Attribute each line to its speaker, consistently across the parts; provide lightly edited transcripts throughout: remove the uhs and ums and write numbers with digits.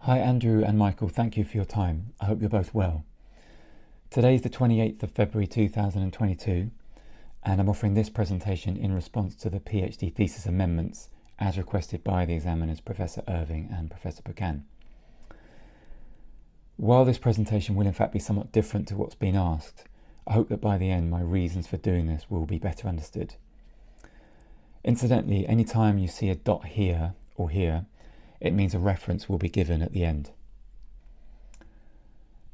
Speaker 1: Hi Andrew and Michael, thank you for your time. I hope you're both well. Today is the 28th of February 2022 and I'm offering this presentation in response to the PhD thesis amendments as requested by the examiners Professor Irving and Professor Buchan. While this presentation will in fact be somewhat different to what's been asked, I hope that by the end my reasons for doing this will be better understood. Incidentally, any time you see a dot here or here, it means a reference will be given at the end.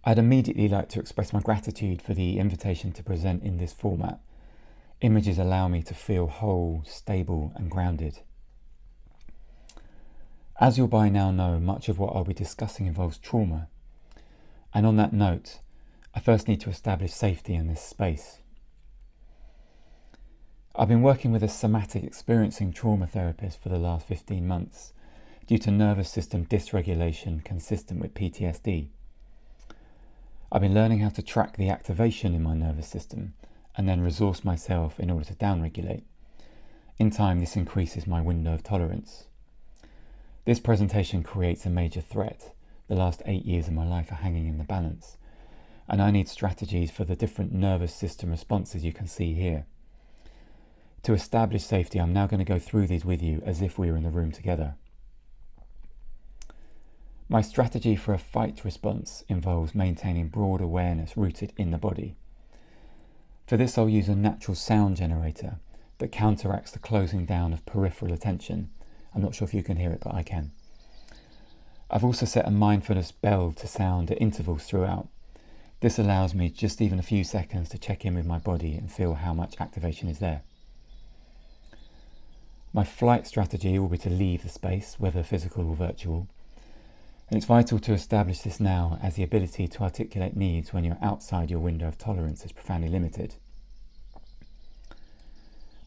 Speaker 1: I'd immediately like to express my gratitude for the invitation to present in this format. Images allow me to feel whole, stable and grounded. As you'll by now know, much of what I'll be discussing involves trauma. And on that note, I first need to establish safety in this space. I've been working with a somatic experiencing trauma therapist for the last 15 months due to nervous system dysregulation consistent with PTSD. I've been learning how to track the activation in my nervous system and then resource myself in order to downregulate. In time, this increases my window of tolerance. This presentation creates a major threat. The last 8 years of my life are hanging in the balance, and I need strategies for the different nervous system responses you can see here. To establish safety, I'm now going to go through these with you as if we were in the room together. My strategy for a fight response involves maintaining broad awareness rooted in the body. For this, I'll use a natural sound generator that counteracts the closing down of peripheral attention. I'm not sure if you can hear it, but I can. I've also set a mindfulness bell to sound at intervals throughout. This allows me just even a few seconds to check in with my body and feel how much activation is there. My flight strategy will be to leave the space, whether physical or virtual. And it's vital to establish this now, as the ability to articulate needs when you're outside your window of tolerance is profoundly limited.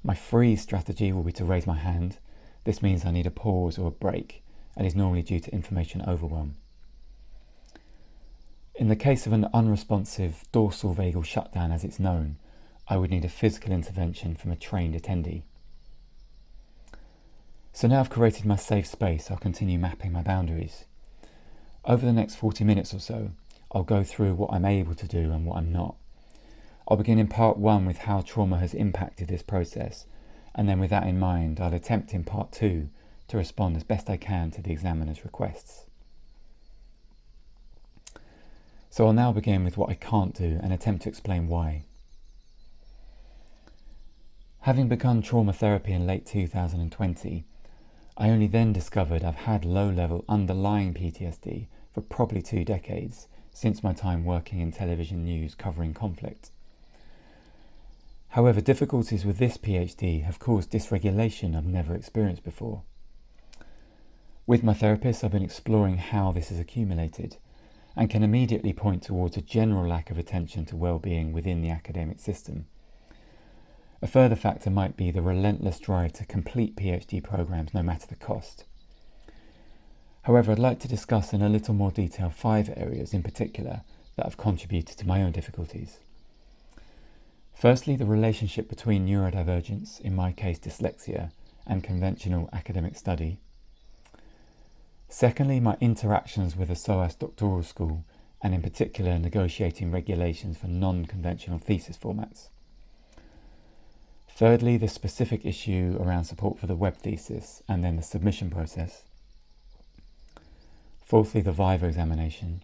Speaker 1: My freeze strategy will be to raise my hand. This means I need a pause or a break, and is normally due to information overwhelm. In the case of an unresponsive dorsal vagal shutdown, as it's known, I would need a physical intervention from a trained attendee. So now I've created my safe space, I'll continue mapping my boundaries. Over the next 40 minutes or so, I'll go through what I'm able to do and what I'm not. I'll begin in part 1 with how trauma has impacted this process, and then with that in mind, I'll attempt in part 2 to respond as best I can to the examiner's requests. So I'll now begin with what I can't do and attempt to explain why. Having begun trauma therapy in late 2020, I only then discovered I've had low-level underlying PTSD for probably 2 decades since my time working in television news covering conflict. However, difficulties with this PhD have caused dysregulation I've never experienced before. With my therapist, I've been exploring how this has accumulated and can immediately point towards a general lack of attention to well-being within the academic system. A further factor might be the relentless drive to complete PhD programs no matter the cost. However, I'd like to discuss in a little more detail 5 areas in particular that have contributed to my own difficulties. Firstly, the relationship between neurodivergence, in my case dyslexia, and conventional academic study. Secondly, my interactions with the SOAS doctoral school, and in particular negotiating regulations for non-conventional thesis formats. Thirdly, the specific issue around support for the web thesis and then the submission process. Fourthly, the viva examination.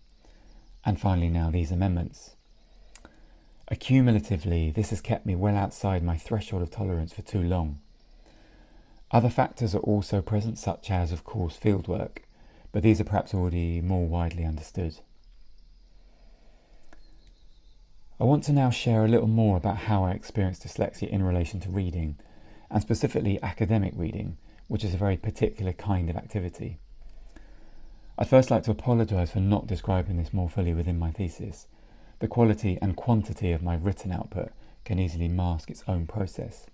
Speaker 1: And finally now these amendments. Accumulatively, this has kept me well outside my threshold of tolerance for too long. Other factors are also present, such as, of course, fieldwork, but these are perhaps already more widely understood. I want to now share a little more about how I experienced dyslexia in relation to reading, and specifically academic reading, which is a very particular kind of activity. I'd first like to apologise for not describing this more fully within my thesis. The quality and quantity of my written output can easily mask its own process.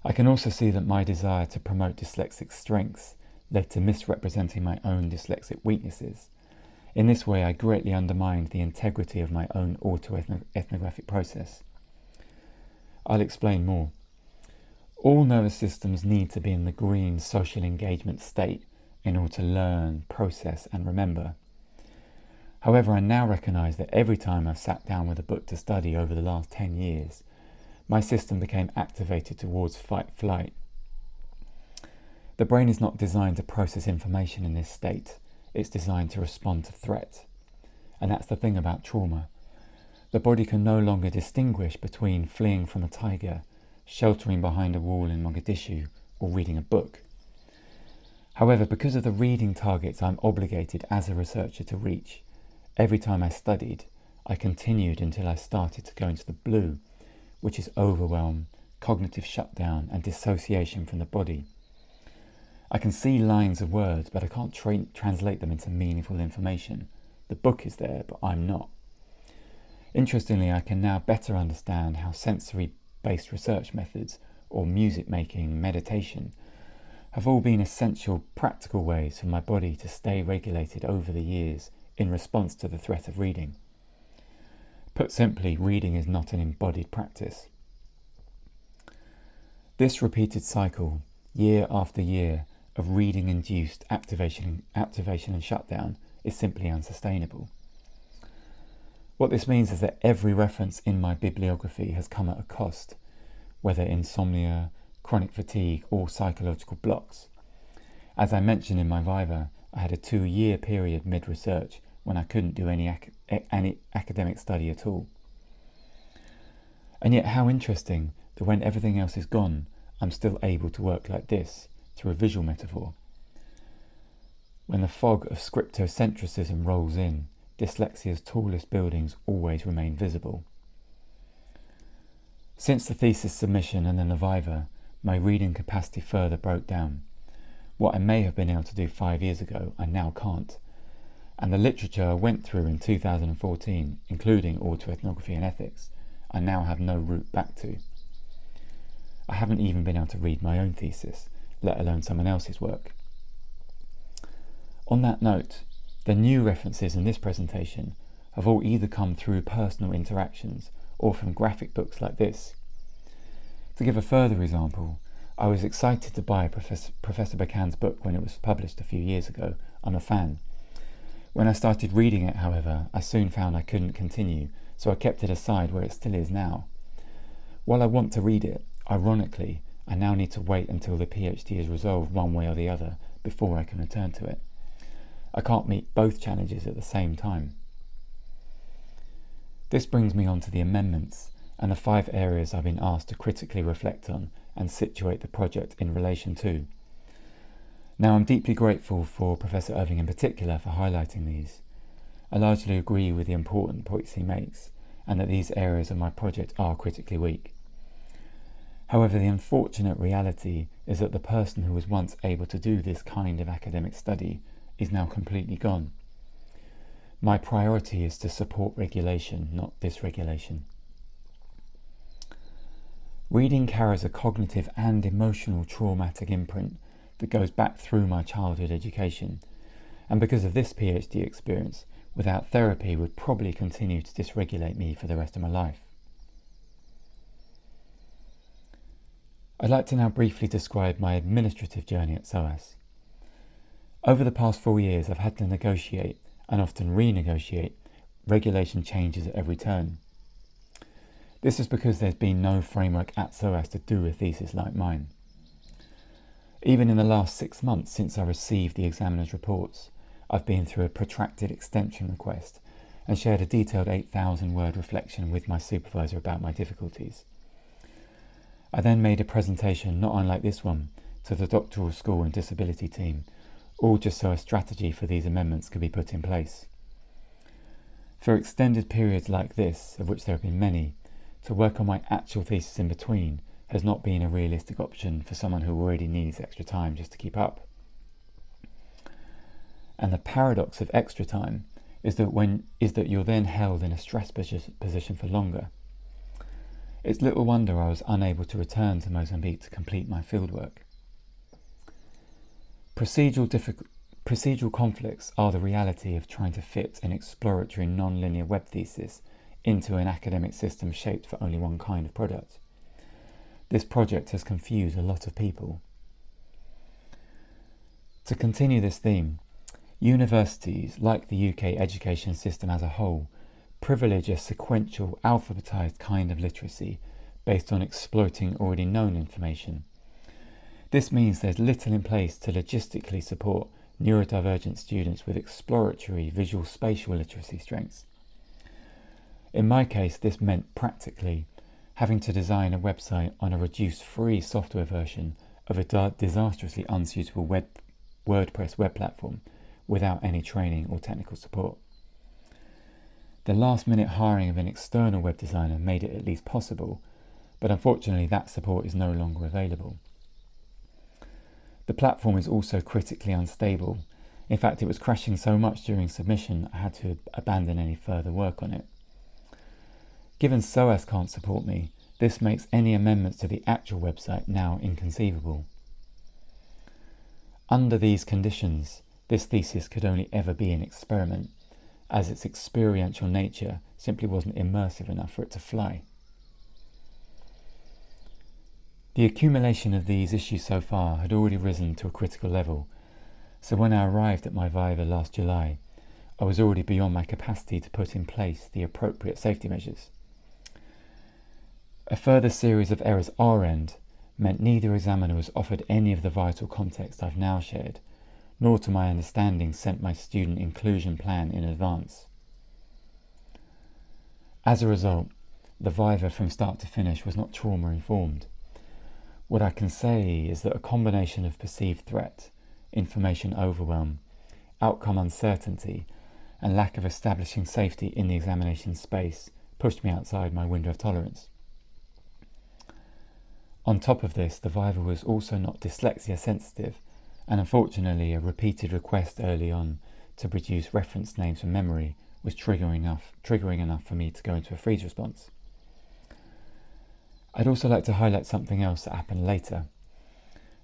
Speaker 1: I can also see that my desire to promote dyslexic strengths led to misrepresenting my own dyslexic weaknesses. In this way, I greatly undermined the integrity of my own autoethnographic process. I'll explain more. All nervous systems need to be in the green social engagement state in order to learn, process and remember. However, I now recognise that every time I've sat down with a book to study over the last 10 years, my system became activated towards fight-flight. The brain is not designed to process information in this state, it's designed to respond to threat. And that's the thing about trauma. The body can no longer distinguish between fleeing from a tiger, sheltering behind a wall in Mogadishu, or reading a book. However, because of the reading targets I'm obligated as a researcher to reach, every time I studied, I continued until I started to go into the blue, which is overwhelm, cognitive shutdown and dissociation from the body. I can see lines of words, but I can't translate them into meaningful information. The book is there, but I'm not. Interestingly, I can now better understand how sensory-based research methods, or music making, meditation, have all been essential practical ways for my body to stay regulated over the years in response to the threat of reading. Put simply, reading is not an embodied practice. This repeated cycle, year after year, of reading-induced activation and shutdown is simply unsustainable. What this means is that every reference in my bibliography has come at a cost, whether insomnia, chronic fatigue or psychological blocks. As I mentioned in my viva, I had a 2-year period mid-research when I couldn't do any academic study at all. And yet how interesting that when everything else is gone, I'm still able to work like this, through a visual metaphor. When the fog of scriptocentrism rolls in, dyslexia's tallest buildings always remain visible. Since the thesis submission and then the viva, my reading capacity further broke down. What I may have been able to do 5 years ago, I now can't. And the literature I went through in 2014, including autoethnography and ethics, I now have no route back to. I haven't even been able to read my own thesis, let alone someone else's work. On that note, the new references in this presentation have all either come through personal interactions or from graphic books like this. To give a further example, I was excited to buy Professor Bacan's book when it was published a few years ago. I'm a fan. When I started reading it, however, I soon found I couldn't continue, so I kept it aside where it still is now. While I want to read it, ironically, I now need to wait until the PhD is resolved one way or the other before I can return to it. I can't meet both challenges at the same time. This brings me on to the amendments and the 5 areas I've been asked to critically reflect on and situate the project in relation to. Now, I'm deeply grateful for Professor Irving in particular for highlighting these. I largely agree with the important points he makes and that these areas of my project are critically weak. However, the unfortunate reality is that the person who was once able to do this kind of academic study is now completely gone. My priority is to support regulation, not dysregulation. Reading carries a cognitive and emotional traumatic imprint that goes back through my childhood education, and because of this PhD experience, without therapy would probably continue to dysregulate me for the rest of my life. I'd like to now briefly describe my administrative journey at SOAS. Over the past 4 years, I've had to negotiate, and often renegotiate, regulation changes at every turn. This is because there's been no framework at SOAS to do a thesis like mine. Even in the last 6 months since I received the examiner's reports, I've been through a protracted extension request and shared a detailed 8,000-word reflection with my supervisor about my difficulties. I then made a presentation not unlike this one to the doctoral school and disability team, all just so a strategy for these amendments could be put in place. For extended periods like this, of which there have been many, to work on my actual thesis in between has not been a realistic option for someone who already needs extra time just to keep up. And the paradox of extra time is that you're then held in a stress position for longer. It's little wonder I was unable to return to Mozambique to complete my fieldwork. Procedural conflicts are the reality of trying to fit an exploratory non-linear web thesis into an academic system shaped for only one kind of product. This project has confused a lot of people. To continue this theme, universities, like the UK education system as a whole, privilege a sequential, alphabetized kind of literacy based on exploiting already known information. This means there's little in place to logistically support neurodivergent students with exploratory visual spatial literacy strengths. In my case, this meant practically having to design a website on a reduced free software version of a disastrously unsuitable WordPress web platform without any training or technical support. The last-minute hiring of an external web designer made it at least possible, but unfortunately that support is no longer available. The platform is also critically unstable. In fact, it was crashing so much during submission I had to abandon any further work on it. Given SOAS can't support me, this makes any amendments to the actual website now inconceivable. Under these conditions, this thesis could only ever be an experiment, as its experiential nature simply wasn't immersive enough for it to fly. The accumulation of these issues so far had already risen to a critical level, so when I arrived at my viva last July, I was already beyond my capacity to put in place the appropriate safety measures. A further series of errors our end meant neither examiner was offered any of the vital context I've now shared, nor to my understanding sent my student inclusion plan in advance. As a result, the viva from start to finish was not trauma-informed. What I can say is that a combination of perceived threat, information overwhelm, outcome uncertainty, and lack of establishing safety in the examination space pushed me outside my window of tolerance. On top of this, the viva was also not dyslexia sensitive, and unfortunately a repeated request early on to produce reference names from memory was triggering enough for me to go into a freeze response. I'd also like to highlight something else that happened later,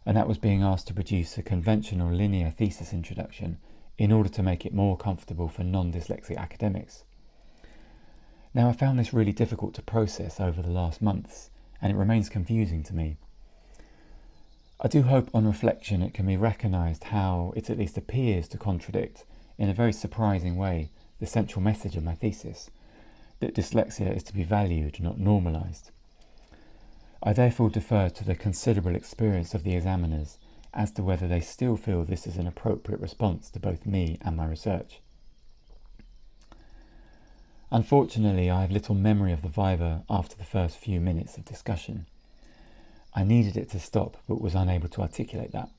Speaker 1: and that was being asked to produce a conventional linear thesis introduction in order to make it more comfortable for non-dyslexic academics. Now, I found this really difficult to process over the last months, and it remains confusing to me. I do hope on reflection it can be recognised how it at least appears to contradict, in a very surprising way, the central message of my thesis, that dyslexia is to be valued, not normalised. I therefore defer to the considerable experience of the examiners as to whether they still feel this is an appropriate response to both me and my research. Unfortunately, I have little memory of the viva after the first few minutes of discussion. I needed it to stop, but was unable to articulate that.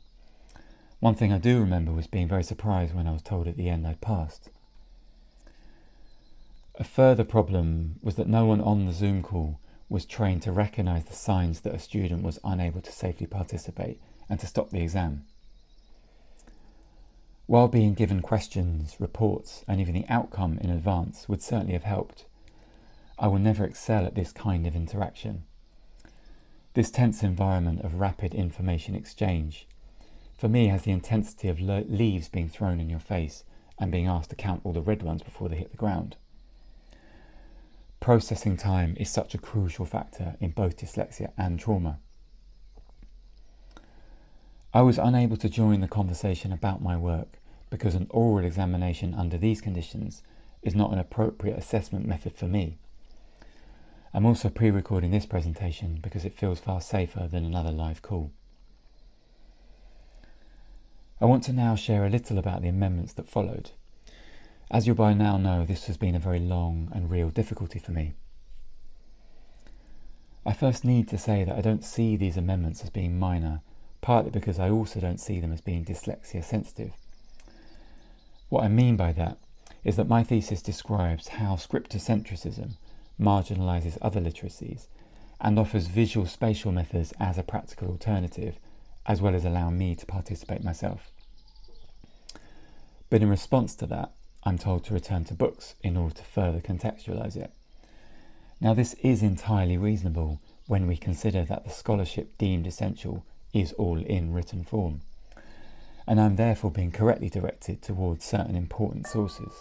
Speaker 1: One thing I do remember was being very surprised when I was told at the end I'd passed. A further problem was that no one on the Zoom call was trained to recognise the signs that a student was unable to safely participate and to stop the exam. While being given questions, reports, and even the outcome in advance would certainly have helped, I will never excel at this kind of interaction. This tense environment of rapid information exchange, for me, has the intensity of leaves being thrown in your face and being asked to count all the red ones before they hit the ground. Processing time is such a crucial factor in both dyslexia and trauma. I was unable to join the conversation about my work because an oral examination under these conditions is not an appropriate assessment method for me. I'm also pre-recording this presentation because it feels far safer than another live call. I want to now share a little about the amendments that followed. As you by now know, this has been a very long and real difficulty for me. I first need to say that I don't see these amendments as being minor, partly because I also don't see them as being dyslexia sensitive. What I mean by that is that my thesis describes how scriptocentrism marginalises other literacies and offers visual spatial methods as a practical alternative, as well as allowing me to participate myself. But in response to that, I'm told to return to books in order to further contextualise it. Now, this is entirely reasonable when we consider that the scholarship deemed essential is all in written form, and I'm therefore being correctly directed towards certain important sources.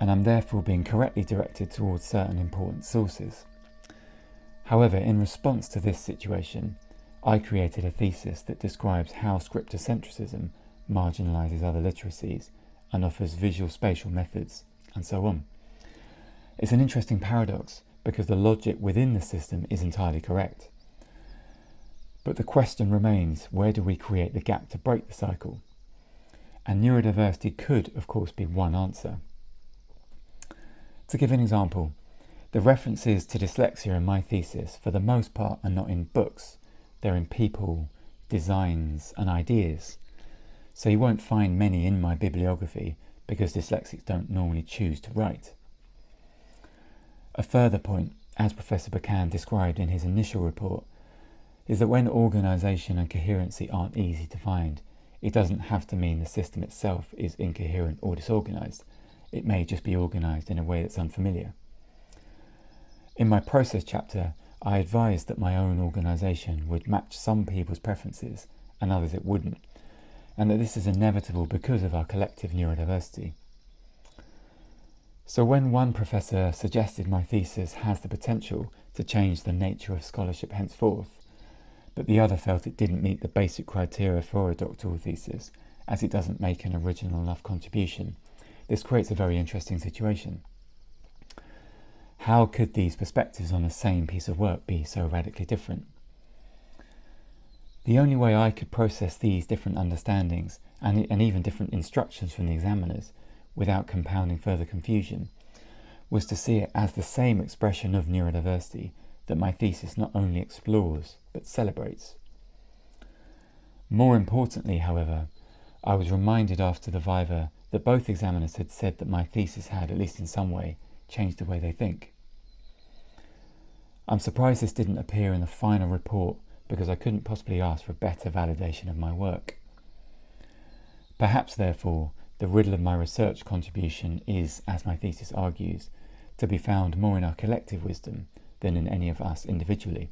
Speaker 1: and I'm therefore being correctly directed towards certain important sources. However, in response to this situation, I created a thesis that describes how scriptocentrism marginalises other literacies and offers visual spatial methods, and so on. It's an interesting paradox because the logic within the system is entirely correct. But the question remains, where do we create the gap to break the cycle? And neurodiversity could, of course, be one answer. To give an example, the references to dyslexia in my thesis for the most part are not in books, they're in people, designs and ideas. So you won't find many in my bibliography because dyslexics don't normally choose to write. A further point, as Professor Buchan described in his initial report, is that when organisation and coherency aren't easy to find, it doesn't have to mean the system itself is incoherent or disorganised. It may just be organised in a way that's unfamiliar. In my process chapter, I advised that my own organisation would match some people's preferences and others it wouldn't, and that this is inevitable because of our collective neurodiversity. So when one professor suggested my thesis has the potential to change the nature of scholarship henceforth, but the other felt it didn't meet the basic criteria for a doctoral thesis, as it doesn't make an original enough contribution, this creates a very interesting situation. How could these perspectives on the same piece of work be so radically different? The only way I could process these different understandings and even different instructions from the examiners without compounding further confusion was to see it as the same expression of neurodiversity that my thesis not only explores but celebrates. More importantly, however, I was reminded after the viva that both examiners had said that my thesis had, at least in some way, changed the way they think. I'm surprised this didn't appear in the final report because I couldn't possibly ask for better validation of my work. Perhaps, therefore, the riddle of my research contribution is, as my thesis argues, to be found more in our collective wisdom than in any of us individually.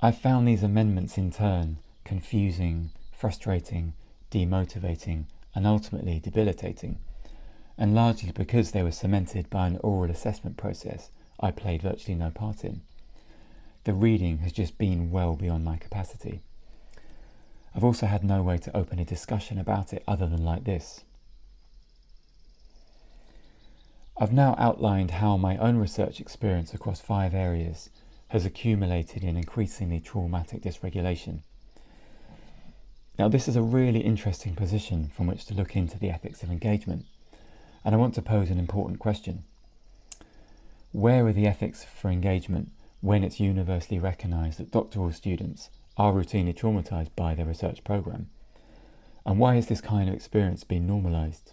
Speaker 1: I've found these amendments in turn confusing, frustrating, demotivating, and ultimately debilitating, and largely because they were cemented by an oral assessment process I played virtually no part in. The reading has just been well beyond my capacity. I've also had no way to open a discussion about it other than like this. I've now outlined how my own research experience across 5 areas has accumulated in increasingly traumatic dysregulation. Now, this is a really interesting position from which to look into the ethics of engagement, and I want to pose an important question. Where are the ethics for engagement when it's universally recognised that doctoral students are routinely traumatised by their research programme? And why has this kind of experience been normalised?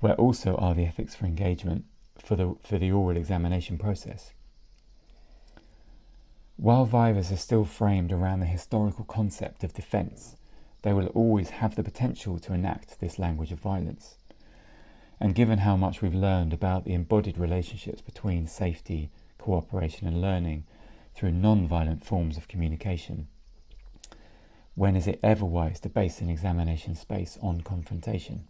Speaker 1: Where also are the ethics for engagement for the oral examination process? While vivas are still framed around the historical concept of defence, they will always have the potential to enact this language of violence. And given how much we've learned about the embodied relationships between safety, cooperation and learning through non-violent forms of communication, when is it ever wise to base an examination space on confrontation?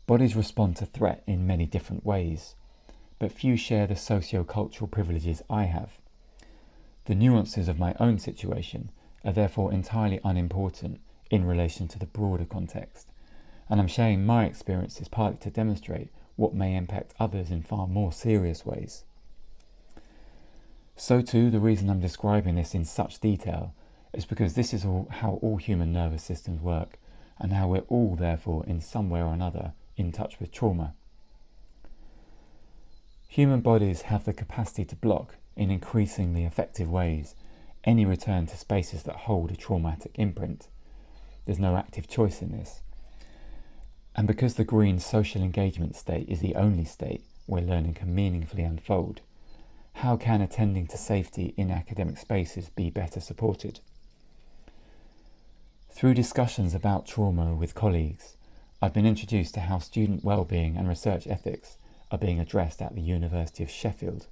Speaker 1: Bodies respond to threat in many different ways, but few share the socio-cultural privileges I have. The nuances of my own situation are therefore entirely unimportant in relation to the broader context, and I'm sharing my experiences partly to demonstrate what may impact others in far more serious ways. So too, the reason I'm describing this in such detail is because this is how all human nervous systems work, and how we're all therefore in some way or another in touch with trauma. Human bodies have the capacity to block, in increasingly effective ways, any return to spaces that hold a traumatic imprint. There's no active choice in this. And because the green social engagement state is the only state where learning can meaningfully unfold, how can attending to safety in academic spaces be better supported? Through discussions about trauma with colleagues, I've been introduced to how student well-being and research ethics are being addressed at the University of Sheffield.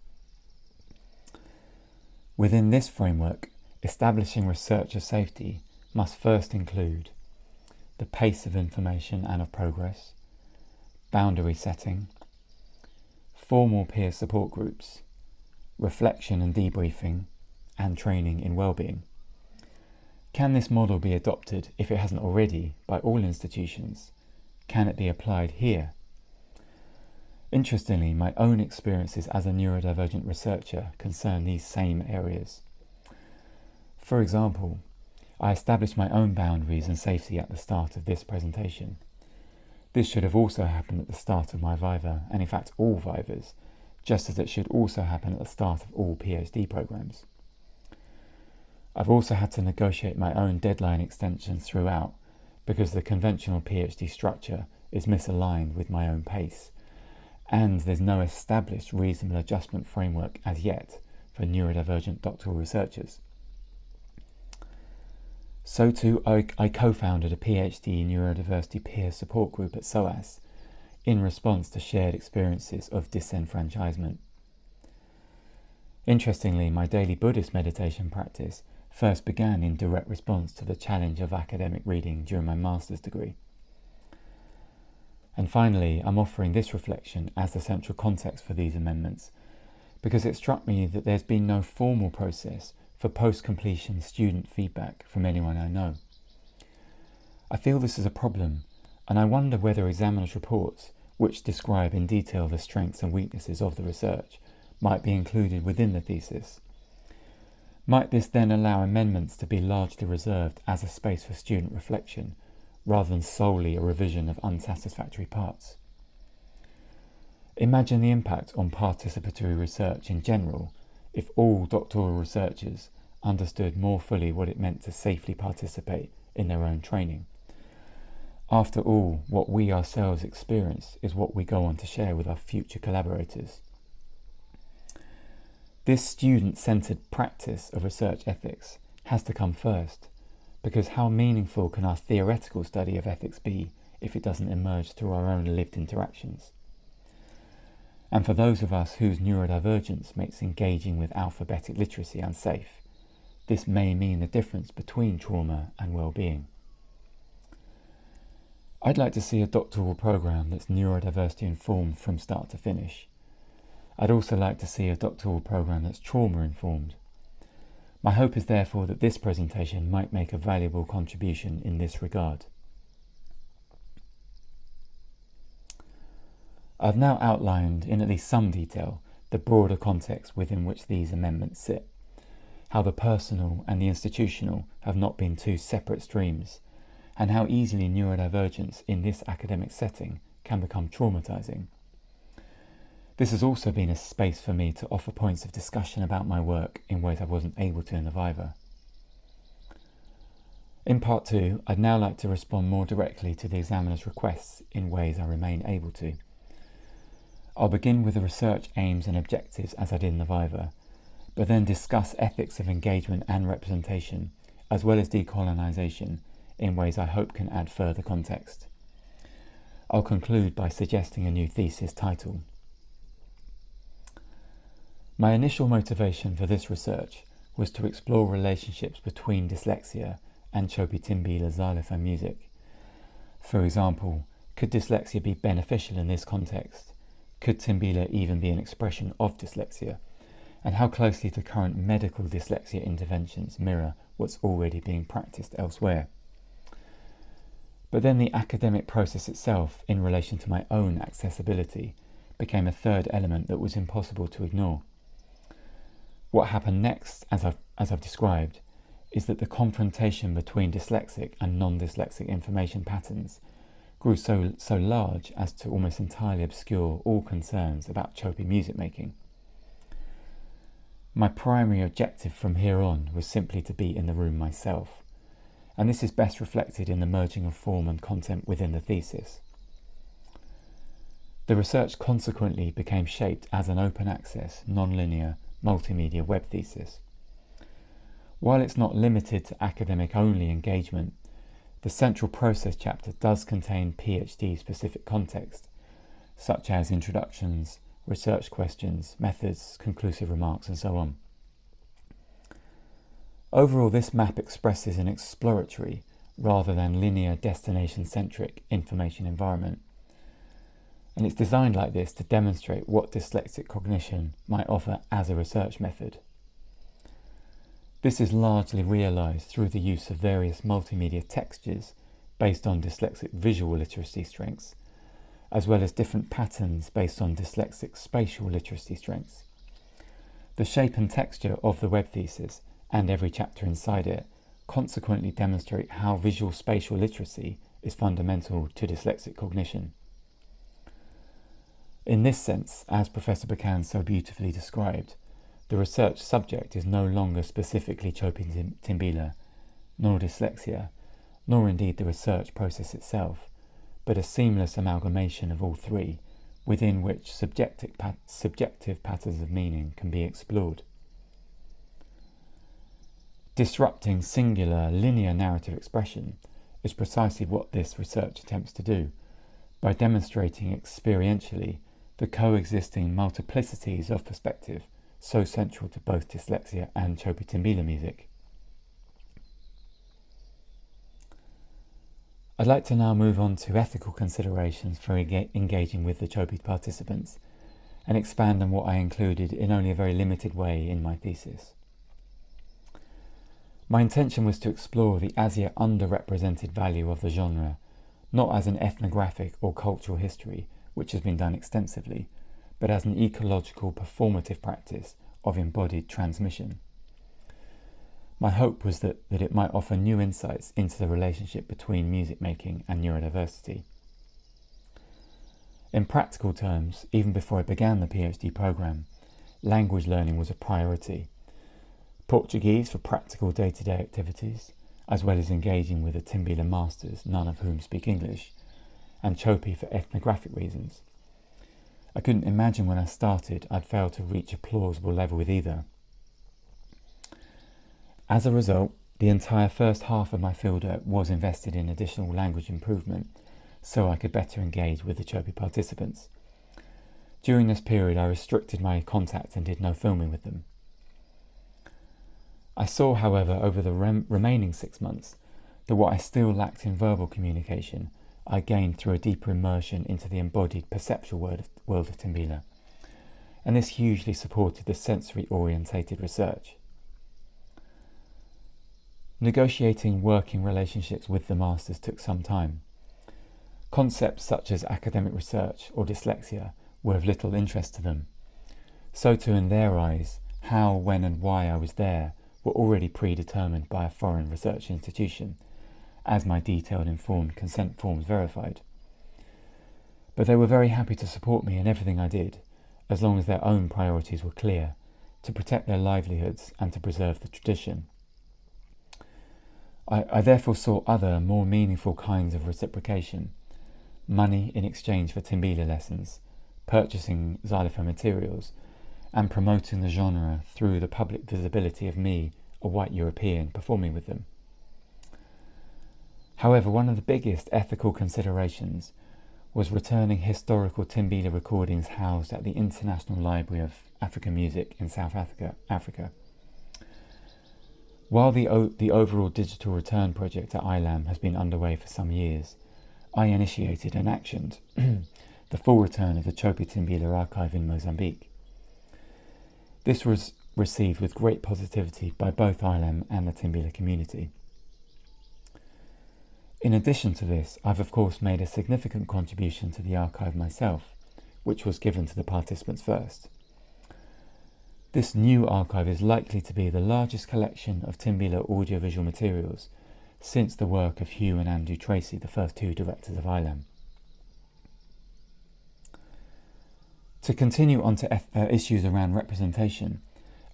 Speaker 1: Within this framework, establishing researcher safety must first include the pace of information and of progress, boundary setting, formal peer support groups, reflection and debriefing, and training in well-being. Can this model be adopted, if it hasn't already, by all institutions? Can it be applied here? Interestingly, my own experiences as a neurodivergent researcher concern these same areas. For example, I established my own boundaries and safety at the start of this presentation. This should have also happened at the start of my viva, and in fact all vivas, just as it should also happen at the start of all PhD programs. I've also had to negotiate my own deadline extensions throughout, because the conventional PhD structure is misaligned with my own pace, and there's no established reasonable adjustment framework as yet for neurodivergent doctoral researchers. So too, I co-founded a PhD neurodiversity peer support group at SOAS in response to shared experiences of disenfranchisement. Interestingly, my daily Buddhist meditation practice first began in direct response to the challenge of academic reading during my master's degree. And finally, I'm offering this reflection as the central context for these amendments, because it struck me that there's been no formal process for post-completion student feedback from anyone I know. I feel this is a problem, and I wonder whether examiners' reports, which describe in detail the strengths and weaknesses of the research, might be included within the thesis. Might this then allow amendments to be largely reserved as a space for student reflection, rather than solely a revision of unsatisfactory parts? Imagine the impact on participatory research in general if all doctoral researchers understood more fully what it meant to safely participate in their own training. After all, what we ourselves experience is what we go on to share with our future collaborators. This student-centered practice of research ethics has to come first, because how meaningful can our theoretical study of ethics be if it doesn't emerge through our own lived interactions? And for those of us whose neurodivergence makes engaging with alphabetic literacy unsafe, this may mean the difference between trauma and well-being. I'd like to see a doctoral program that's neurodiversity informed from start to finish. I'd also like to see a doctoral program that's trauma-informed. My hope is therefore that this presentation might make a valuable contribution in this regard. I've now outlined in at least some detail the broader context within which these amendments sit, how the personal and the institutional have not been two separate streams, and how easily neurodivergence in this academic setting can become traumatizing. This has also been a space for me to offer points of discussion about my work in ways I wasn't able to in the viva. In part 2, I'd now like to respond more directly to the examiner's requests in ways I remain able to. I'll begin with the research aims and objectives as I did in the viva, but then discuss ethics of engagement and representation, as well as decolonisation, in ways I hope can add further context. I'll conclude by suggesting a new thesis title. My initial motivation for this research was to explore relationships between dyslexia and Chopi-Timbila xylophone music. For example, could dyslexia be beneficial in this context? Could Timbila even be an expression of dyslexia? And how closely do current medical dyslexia interventions mirror what's already being practiced elsewhere? But then the academic process itself, in relation to my own accessibility, became a third element that was impossible to ignore. What happened next, as I've described, is that the confrontation between dyslexic and non-dyslexic information patterns grew so large as to almost entirely obscure all concerns about Chopi music making. My primary objective from here on was simply to be in the room myself, and this is best reflected in the merging of form and content within the thesis. The research consequently became shaped as an open access, non-linear, multimedia web thesis. While it's not limited to academic-only engagement, the central process chapter does contain PhD-specific context, such as introductions, research questions, methods, conclusive remarks, and so on. Overall, this map expresses an exploratory rather than linear destination-centric information environment. And it's designed like this to demonstrate what dyslexic cognition might offer as a research method. This is largely realised through the use of various multimedia textures based on dyslexic visual literacy strengths, as well as different patterns based on dyslexic spatial literacy strengths. The shape and texture of the web thesis and every chapter inside it consequently demonstrate how visual spatial literacy is fundamental to dyslexic cognition. In this sense, as Professor Buchan so beautifully described, the research subject is no longer specifically Chopi-Timbila, nor dyslexia, nor indeed the research process itself, but a seamless amalgamation of all three, within which subjective patterns of meaning can be explored. Disrupting singular linear narrative expression is precisely what this research attempts to do, by demonstrating experientially the coexisting multiplicities of perspective so central to both dyslexia and Chopi-Timbila music. I'd like to now move on to ethical considerations for engaging with the Chopi participants and expand on what I included in only a very limited way in my thesis. My intention was to explore the as yet underrepresented value of the genre, not as an ethnographic or cultural history, which has been done extensively, but as an ecological performative practice of embodied transmission. My hope was that it might offer new insights into the relationship between music making and neurodiversity. In practical terms, even before I began the PhD programme, language learning was a priority. Portuguese for practical day-to-day activities, as well as engaging with the Timbila masters, none of whom speak English, and Chopi for ethnographic reasons. I couldn't imagine when I started I'd fail to reach a plausible level with either. As a result, the entire first half of my fieldwork was invested in additional language improvement, so I could better engage with the Chopi participants. During this period, I restricted my contact and did no filming with them. I saw, however, over the remaining 6 months, that what I still lacked in verbal communication, I gained through a deeper immersion into the embodied perceptual world of Timbila, and this hugely supported the sensory-orientated research. Negotiating working relationships with the masters took some time. Concepts such as academic research or dyslexia were of little interest to them. So too, in their eyes, how, when and why I was there were already predetermined by a foreign research institution, as my detailed informed consent forms verified. But they were very happy to support me in everything I did, as long as their own priorities were clear, to protect their livelihoods and to preserve the tradition. I therefore sought other, more meaningful kinds of reciprocation: money in exchange for Timbila lessons, purchasing xylophone materials, and promoting the genre through the public visibility of me, a white European, performing with them. However, one of the biggest ethical considerations was returning historical Timbila recordings housed at the International Library of African Music in South Africa. While the overall digital return project at ILAM has been underway for some years, I initiated and actioned the full return of the Chopi Timbila archive in Mozambique. This was received with great positivity by both ILAM and the Timbila community. In addition to this, I've of course made a significant contribution to the archive myself, which was given to the participants first. This new archive is likely to be the largest collection of Timbila audiovisual materials since the work of Hugh and Andrew Tracy, the first two directors of ILAM. To continue on to issues around representation,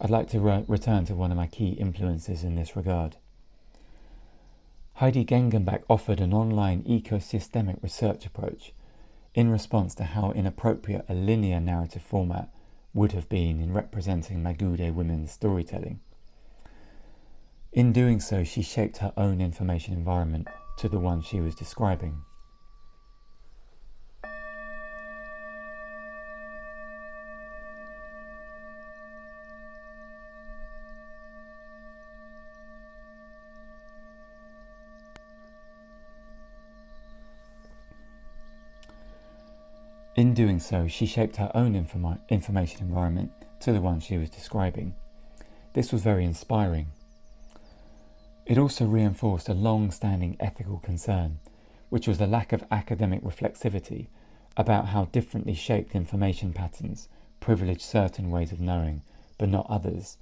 Speaker 1: I'd like to return to one of my key influences in this regard. Heidi Gengenbach offered an online ecosystemic research approach in response to how inappropriate a linear narrative format would have been in representing Magude women's storytelling. In doing so, she shaped her own information environment to the one she was describing. In doing so, she shaped her own information environment to the one she was describing. This was very inspiring. It also reinforced a long-standing ethical concern, which was the lack of academic reflexivity about how differently shaped information patterns privilege certain ways of knowing, but not others,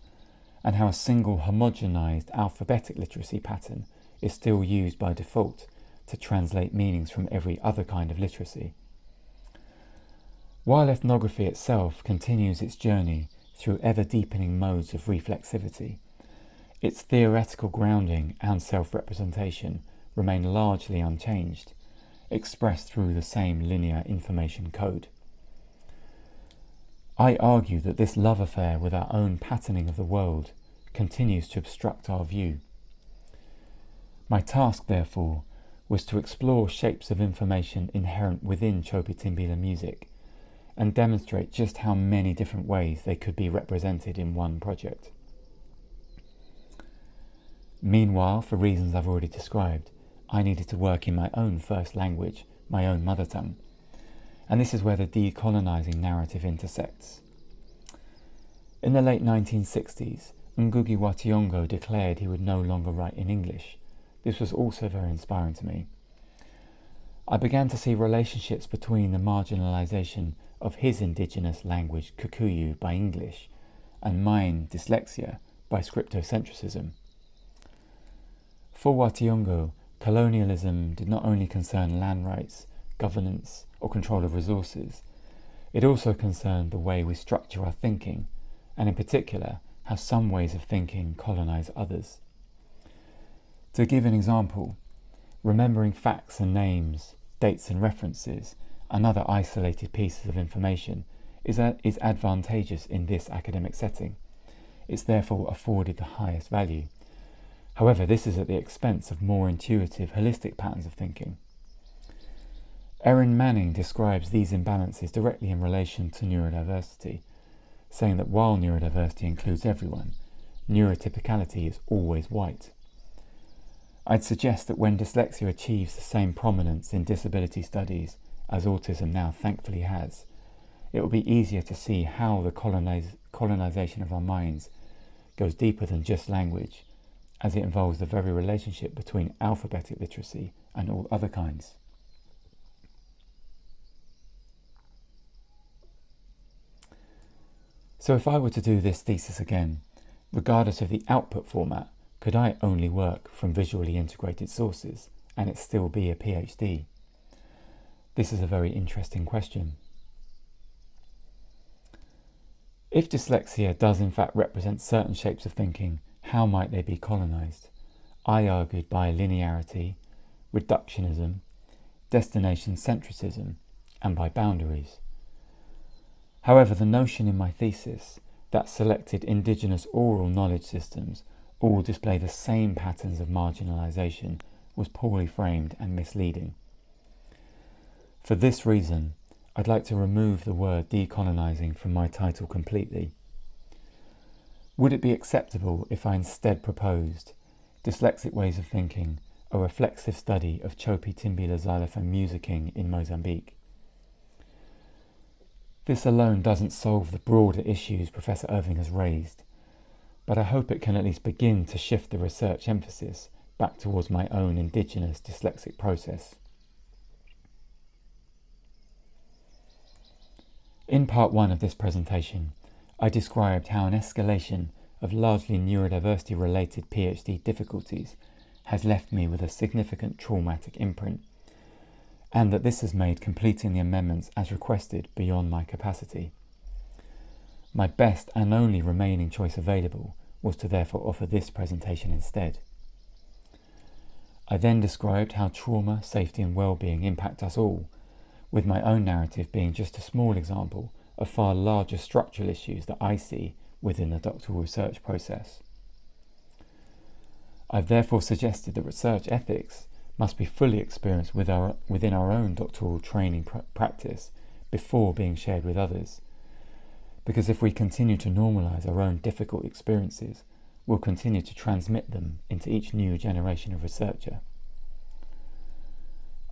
Speaker 1: and how a single homogenized alphabetic literacy pattern is still used by default to translate meanings from every other kind of literacy. While ethnography itself continues its journey through ever-deepening modes of reflexivity, its theoretical grounding and self-representation remain largely unchanged, expressed through the same linear information code. I argue that this love affair with our own patterning of the world continues to obstruct our view. My task, therefore, was to explore shapes of information inherent within Chopi-Timbila music and demonstrate just how many different ways they could be represented in one project. Meanwhile, for reasons I've already described, I needed to work in my own first language, my own mother tongue, and this is where the decolonizing narrative intersects. In the late 1960s, Ngugi wa Thiong'o declared he would no longer write in English. This was also very inspiring to me. I began to see relationships between the marginalization of his indigenous language, Kikuyu, by English, and mine, dyslexia, by scriptocentrism. For wa Thiong'o, colonialism did not only concern land rights, governance, or control of resources, it also concerned the way we structure our thinking, and in particular, how some ways of thinking colonize others. To give an example, remembering facts and names, dates and references, and other isolated pieces of information is advantageous in this academic setting. It's therefore afforded the highest value. However, this is at the expense of more intuitive, holistic patterns of thinking. Erin Manning describes these imbalances directly in relation to neurodiversity, saying that while neurodiversity includes everyone, neurotypicality is always white. I'd suggest that when dyslexia achieves the same prominence in disability studies as autism now thankfully has, it will be easier to see how the colonization of our minds goes deeper than just language, as it involves the very relationship between alphabetic literacy and all other kinds. So if I were to do this thesis again, regardless of the output format, could I only work from visually integrated sources and it still be a PhD? This is a very interesting question. If dyslexia does in fact represent certain shapes of thinking, how might they be colonized? I argued by linearity, reductionism, destination centricism, and by boundaries. However, the notion in my thesis that selected indigenous oral knowledge systems all display the same patterns of marginalization was poorly framed and misleading. For this reason, I'd like to remove the word decolonizing from my title completely. Would it be acceptable if I instead proposed Dyslexic Ways of Thinking, a reflexive study of Chopi-Timbila xylophone musicking in Mozambique? This alone doesn't solve the broader issues Professor Irving has raised, but I hope it can at least begin to shift the research emphasis back towards my own indigenous dyslexic process. In part 1 of this presentation, I described how an escalation of largely neurodiversity-related PhD difficulties has left me with a significant traumatic imprint, and that this has made completing the amendments as requested beyond my capacity. My best and only remaining choice available was to therefore offer this presentation instead. I then described how trauma, safety and well-being impact us all, with my own narrative being just a small example of far larger structural issues that I see within the doctoral research process. I've therefore suggested that research ethics must be fully experienced within our own doctoral training practice before being shared with others, because if we continue to normalise our own difficult experiences, we'll continue to transmit them into each new generation of researcher.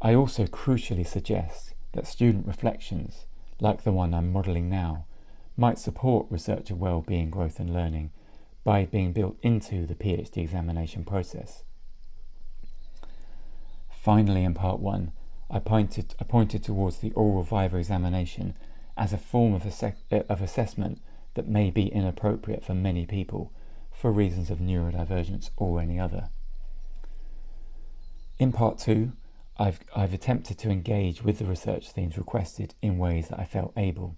Speaker 1: I also crucially suggest that student reflections like the one I'm modelling now, might support researcher well-being, growth and learning by being built into the PhD examination process. Finally, in part 1, I pointed towards the oral-viva examination as a form of assessment that may be inappropriate for many people for reasons of neurodivergence or any other. In part 2, I've attempted to engage with the research themes requested in ways that I felt able.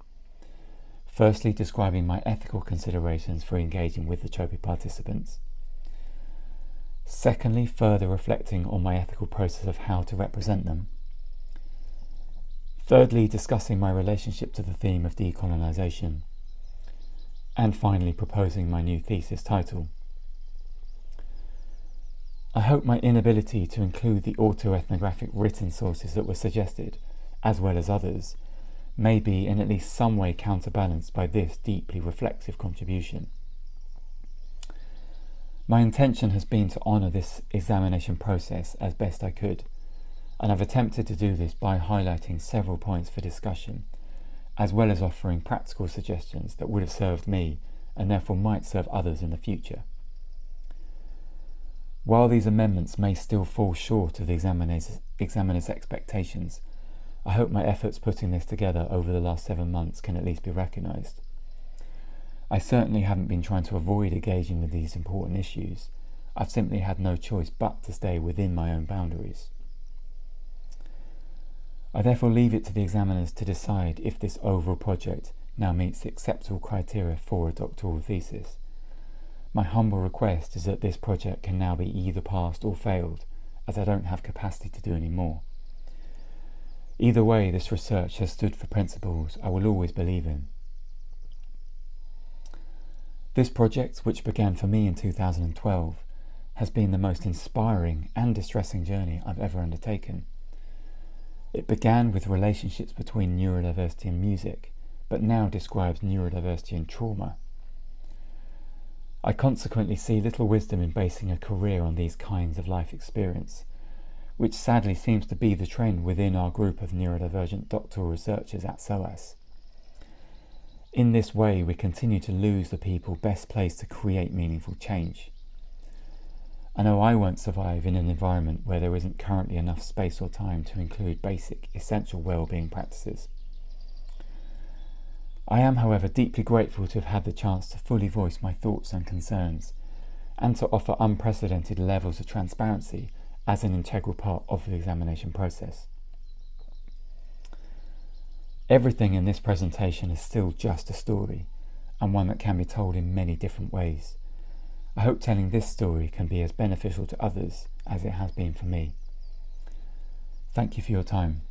Speaker 1: Firstly, describing my ethical considerations for engaging with the TROPE participants. Secondly, further reflecting on my ethical process of how to represent them. Thirdly, discussing my relationship to the theme of decolonisation. And finally, proposing my new thesis title. I hope my inability to include the autoethnographic written sources that were suggested, as well as others, may be in at least some way counterbalanced by this deeply reflexive contribution. My intention has been to honour this examination process as best I could, and I've attempted to do this by highlighting several points for discussion, as well as offering practical suggestions that would have served me and therefore might serve others in the future. While these amendments may still fall short of the examiner's expectations, I hope my efforts putting this together over the last 7 months can at least be recognised. I certainly haven't been trying to avoid engaging with these important issues. I've simply had no choice but to stay within my own boundaries. I therefore leave it to the examiners to decide if this overall project now meets the acceptable criteria for a doctoral thesis. My humble request is that this project can now be either passed or failed, as I don't have capacity to do any more. Either way, this research has stood for principles I will always believe in. This project, which began for me in 2012, has been the most inspiring and distressing journey I've ever undertaken. It began with relationships between neurodiversity and music, but now describes neurodiversity and trauma. I consequently see little wisdom in basing a career on these kinds of life experience, which sadly seems to be the trend within our group of neurodivergent doctoral researchers at SOAS. In this way, we continue to lose the people best placed to create meaningful change. I know I won't survive in an environment where there isn't currently enough space or time to include basic, essential well-being practices. I am, however, deeply grateful to have had the chance to fully voice my thoughts and concerns, and to offer unprecedented levels of transparency as an integral part of the examination process. Everything in this presentation is still just a story, and one that can be told in many different ways. I hope telling this story can be as beneficial to others as it has been for me. Thank you for your time.